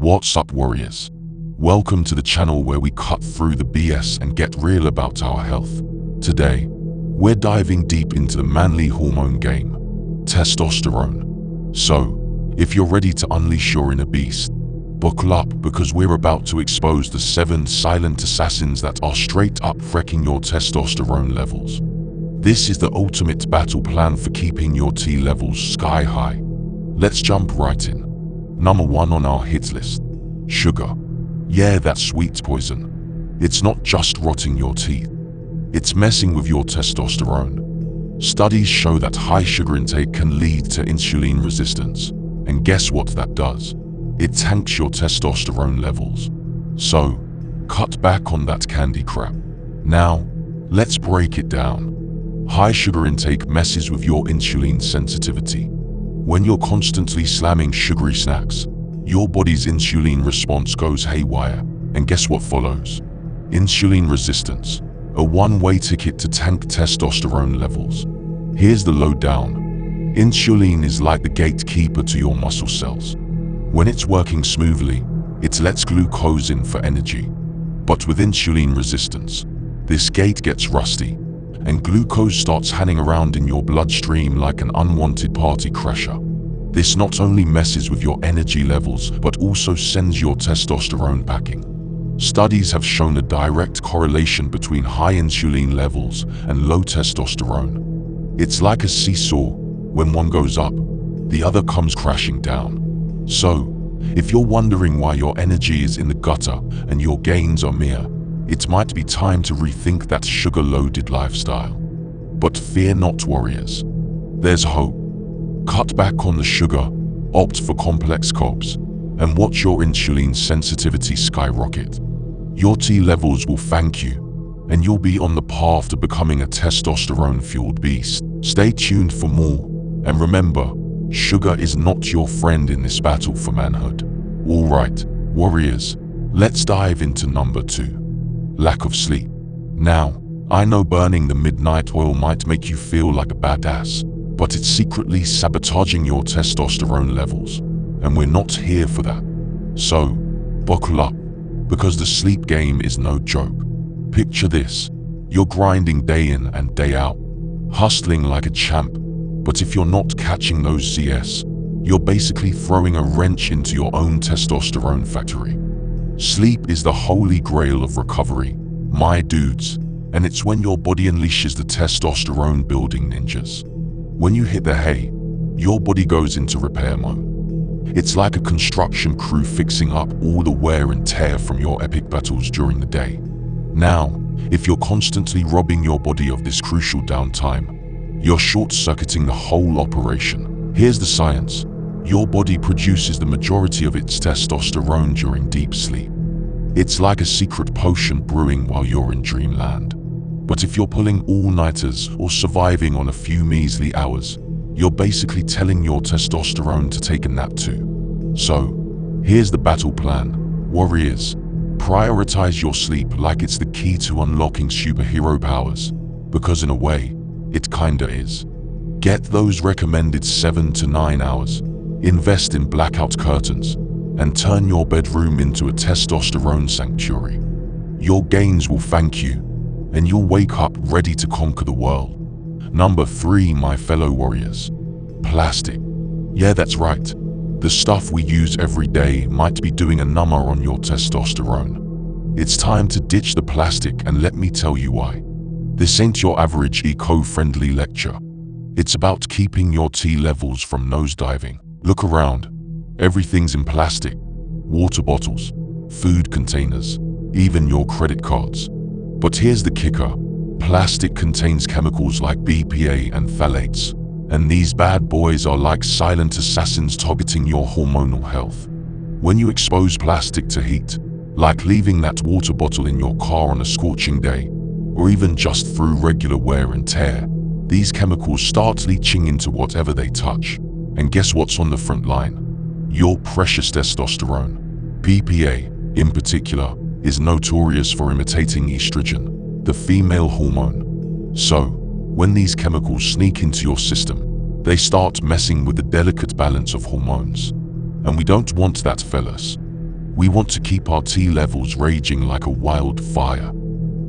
What's up, warriors? Welcome to the channel where we cut through the BS and get real about our health. Today, we're diving deep into the manly hormone game, testosterone. So, if you're ready to unleash your inner beast, buckle up because we're about to expose the 7 silent assassins that are straight up wrecking your testosterone levels. This is the ultimate battle plan for keeping your T levels sky high. Let's jump right in. Number 1 on our hit list, sugar. Yeah, that sweet poison. It's not just rotting your teeth. It's messing with your testosterone. Studies show that high sugar intake can lead to insulin resistance. And guess what that does? It tanks your testosterone levels. So, cut back on that candy crap. Now, let's break it down. High sugar intake messes with your insulin sensitivity. When you're constantly slamming sugary snacks, your body's insulin response goes haywire, and guess what follows? Insulin resistance, a one-way ticket to tank testosterone levels. Here's the lowdown. Insulin is like the gatekeeper to your muscle cells. When it's working smoothly, it lets glucose in for energy. But with insulin resistance, this gate gets rusty, and glucose starts hanging around in your bloodstream like an unwanted party crasher. This not only messes with your energy levels, but also sends your testosterone packing. Studies have shown a direct correlation between high insulin levels and low testosterone. It's like a seesaw. When one goes up, the other comes crashing down. So, if you're wondering why your energy is in the gutter and your gains are mere, it might be time to rethink that sugar-loaded lifestyle. But fear not, warriors. There's hope. Cut back on the sugar, opt for complex carbs, and watch your insulin sensitivity skyrocket. Your T levels will thank you, and you'll be on the path to becoming a testosterone-fueled beast. Stay tuned for more, and remember, sugar is not your friend in this battle for manhood. Alright, warriors, let's dive into number 2. Lack of sleep. Now, I know burning the midnight oil might make you feel like a badass, but it's secretly sabotaging your testosterone levels, and we're not here for that. So, buckle up, because the sleep game is no joke. Picture this, you're grinding day in and day out, hustling like a champ, but if you're not catching those CS, you're basically throwing a wrench into your own testosterone factory. Sleep is the holy grail of recovery, my dudes, and it's when your body unleashes the testosterone building ninjas. When you hit the hay, your body goes into repair mode. It's like a construction crew fixing up all the wear and tear from your epic battles during the day. Now, if you're constantly robbing your body of this crucial downtime, you're short-circuiting the whole operation. Here's the science. Your body produces the majority of its testosterone during deep sleep. It's like a secret potion brewing while you're in dreamland. But if you're pulling all-nighters or surviving on a few measly hours, you're basically telling your testosterone to take a nap too. So, here's the battle plan. Warriors, prioritize your sleep like it's the key to unlocking superhero powers, because in a way, it kinda is. Get those recommended 7 to 9 hours. Invest in blackout curtains, and turn your bedroom into a testosterone sanctuary. Your gains will thank you, and you'll wake up ready to conquer the world. Number 3, my fellow warriors. Plastic. Yeah, that's right. The stuff we use every day might be doing a number on your testosterone. It's time to ditch the plastic, and let me tell you why. This ain't your average eco-friendly lecture. It's about keeping your T levels from nosediving. Look around. Everything's in plastic. Water bottles, food containers, even your credit cards. But here's the kicker. Plastic contains chemicals like BPA and phthalates, and these bad boys are like silent assassins targeting your hormonal health. When you expose plastic to heat, like leaving that water bottle in your car on a scorching day, or even just through regular wear and tear, these chemicals start leaching into whatever they touch. And guess what's on the front line? Your precious testosterone. BPA, in particular, is notorious for imitating estrogen, the female hormone. So, when these chemicals sneak into your system, they start messing with the delicate balance of hormones. And we don't want that, fellas. We want to keep our T levels raging like a wildfire.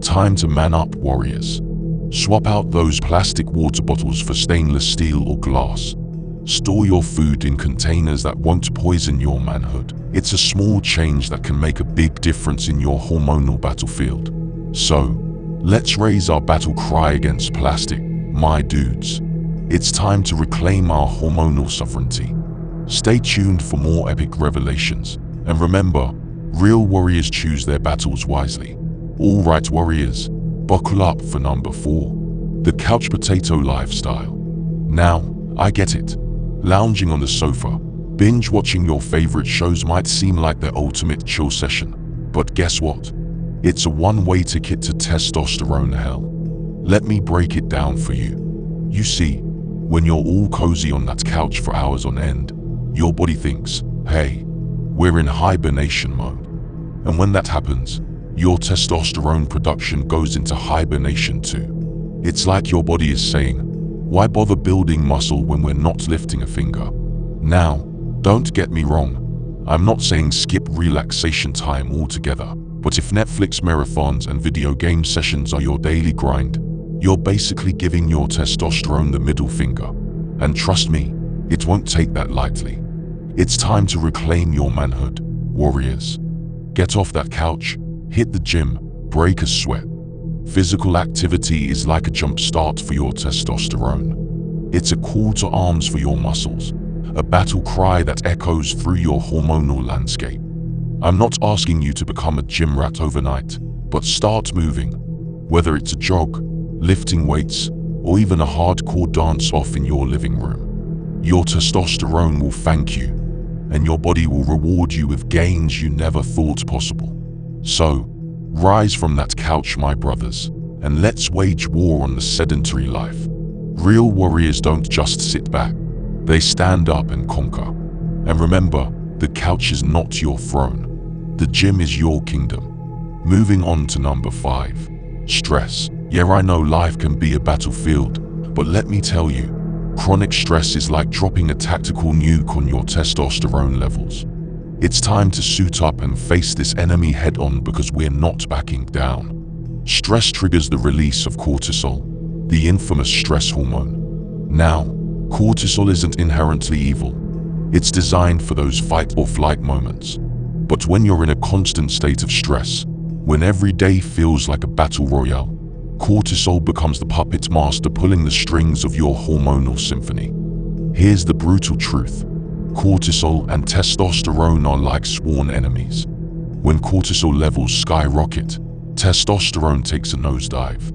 Time to man up, warriors. Swap out those plastic water bottles for stainless steel or glass. Store your food in containers that won't poison your manhood. It's a small change that can make a big difference in your hormonal battlefield. So, let's raise our battle cry against plastic, my dudes. It's time to reclaim our hormonal sovereignty. Stay tuned for more epic revelations. And remember, real warriors choose their battles wisely. All right, warriors, buckle up for number 4. The couch potato lifestyle. Now, I get it. Lounging on the sofa, binge watching your favorite shows might seem like the ultimate chill session. But guess what? It's a one-way ticket to testosterone hell. Let me break it down for you. You see, when you're all cozy on that couch for hours on end, your body thinks, hey, we're in hibernation mode. And when that happens, your testosterone production goes into hibernation too. It's like your body is saying, why bother building muscle when we're not lifting a finger? Now, don't get me wrong. I'm not saying skip relaxation time altogether, but if Netflix marathons and video game sessions are your daily grind, you're basically giving your testosterone the middle finger. And trust me, it won't take that lightly. It's time to reclaim your manhood, warriors. Get off that couch, hit the gym, break a sweat. Physical activity is like a jump start for your testosterone. It's a call to arms for your muscles, a battle cry that echoes through your hormonal landscape. I'm not asking you to become a gym rat overnight, but start moving. Whether it's a jog, lifting weights, or even a hardcore dance-off in your living room, your testosterone will thank you, and your body will reward you with gains you never thought possible. So, rise from that couch, my brothers, and let's wage war on the sedentary life. Real warriors don't just sit back, they stand up and conquer. And remember, the couch is not your throne. The gym is your kingdom. Moving on to number 5. Stress. Yeah, I know life can be a battlefield, but let me tell you, chronic stress is like dropping a tactical nuke on your testosterone levels. It's time to suit up and face this enemy head-on because we're not backing down. Stress triggers the release of cortisol, the infamous stress hormone. Now, cortisol isn't inherently evil. It's designed for those fight-or-flight moments. But when you're in a constant state of stress, when every day feels like a battle royale, cortisol becomes the puppet master pulling the strings of your hormonal symphony. Here's the brutal truth. Cortisol and testosterone are like sworn enemies. When cortisol levels skyrocket, testosterone takes a nosedive.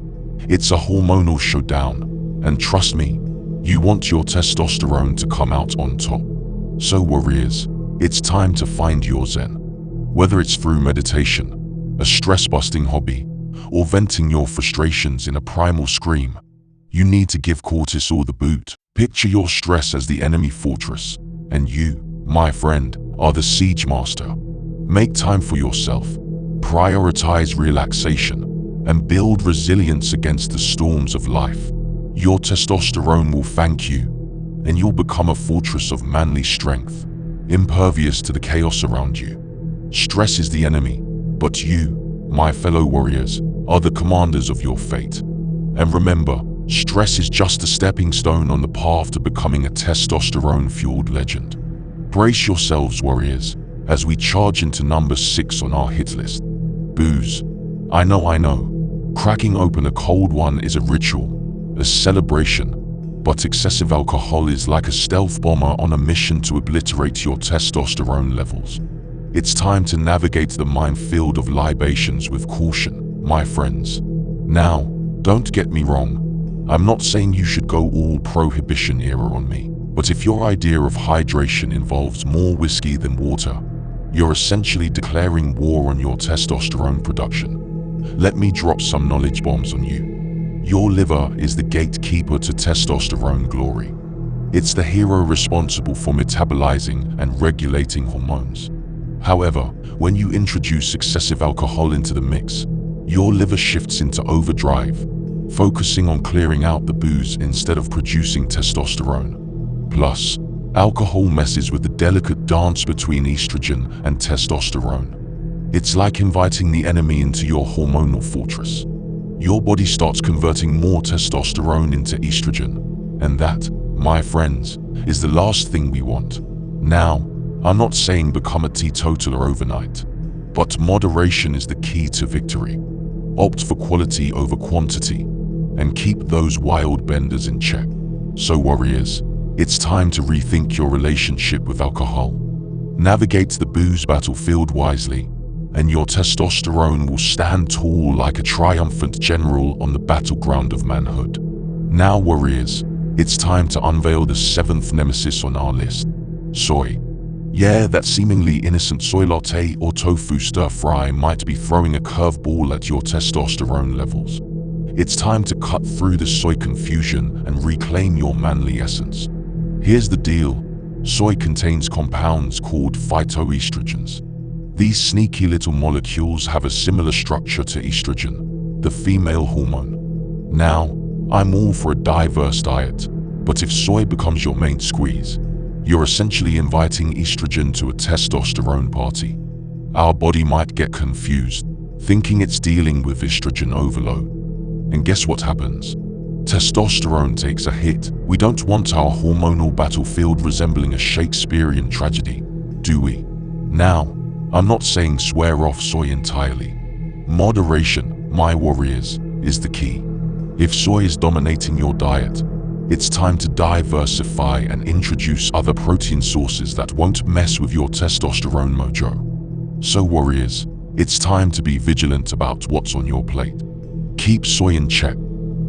It's a hormonal showdown, and trust me, you want your testosterone to come out on top. So warriors, it's time to find your zen. Whether it's through meditation, a stress-busting hobby, or venting your frustrations in a primal scream, you need to give cortisol the boot. Picture your stress as the enemy fortress, and you, my friend, are the siege master. Make time for yourself, prioritize relaxation, and build resilience against the storms of life. Your testosterone will thank you, and you'll become a fortress of manly strength, impervious to the chaos around you. Stress is the enemy, but you, my fellow warriors, are the commanders of your fate. And remember, stress is just a stepping stone on the path to becoming a testosterone-fueled legend. Brace yourselves, warriors, as we charge into number 6 on our hit list. Booze. I know. Cracking open a cold one is a ritual, a celebration, but excessive alcohol is like a stealth bomber on a mission to obliterate your testosterone levels. It's time to navigate the minefield of libations with caution, my friends. Now, don't get me wrong. I'm not saying you should go all prohibition era on me, but if your idea of hydration involves more whiskey than water, you're essentially declaring war on your testosterone production. Let me drop some knowledge bombs on you. Your liver is the gatekeeper to testosterone glory. It's the hero responsible for metabolizing and regulating hormones. However, when you introduce excessive alcohol into the mix, your liver shifts into overdrive, focusing on clearing out the booze instead of producing testosterone. Plus, Alcohol messes with the delicate dance between estrogen and testosterone. It's like inviting the enemy into your hormonal fortress. Your body starts converting more testosterone into estrogen, and that, my friends, is the last thing we want. Now, I'm not saying become a teetotaler overnight, but moderation is the key to victory. Opt for quality over quantity, and keep those wild benders in check. So warriors, it's time to rethink your relationship with alcohol. Navigate the booze battlefield wisely, and your testosterone will stand tall like a triumphant general on the battleground of manhood. Now warriors, it's time to unveil the seventh nemesis on our list: soy. Yeah, that seemingly innocent soy latte or tofu stir fry might be throwing a curveball at your testosterone levels. It's time to cut through the soy confusion and reclaim your manly essence. Here's the deal: soy contains compounds called phytoestrogens. These sneaky little molecules have a similar structure to estrogen, the female hormone. Now, I'm all for a diverse diet, but if soy becomes your main squeeze, you're essentially inviting estrogen to a testosterone party. Our body might get confused, thinking it's dealing with estrogen overload. And guess what happens? Testosterone takes a hit. We don't want our hormonal battlefield resembling a Shakespearean tragedy, do we? Now, I'm not saying swear off soy entirely. Moderation, my warriors, is the key. If soy is dominating your diet, it's time to diversify and introduce other protein sources that won't mess with your testosterone mojo. So warriors, it's time to be vigilant about what's on your plate. Keep soy in check,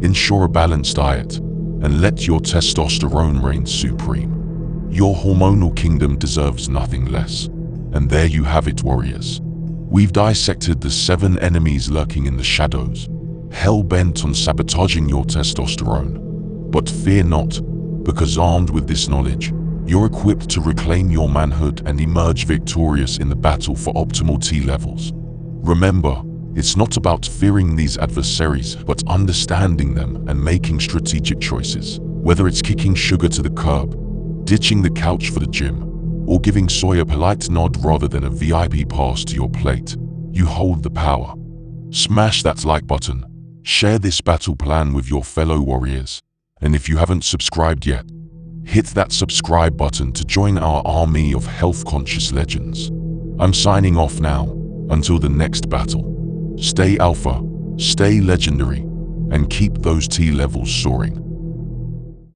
ensure a balanced diet, and let your testosterone reign supreme. Your hormonal kingdom deserves nothing less. And there you have it, warriors. We've dissected the 7 enemies lurking in the shadows, hell-bent on sabotaging your testosterone. But fear not, because armed with this knowledge, you're equipped to reclaim your manhood and emerge victorious in the battle for optimal T levels. Remember, it's not about fearing these adversaries, but understanding them and making strategic choices. Whether it's kicking sugar to the curb, ditching the couch for the gym, or giving soy a polite nod rather than a VIP pass to your plate, you hold the power. Smash that like button, share this battle plan with your fellow warriors, and if you haven't subscribed yet, hit that subscribe button to join our army of health-conscious legends. I'm signing off now, until the next battle. Stay alpha, stay legendary, and keep those T levels soaring.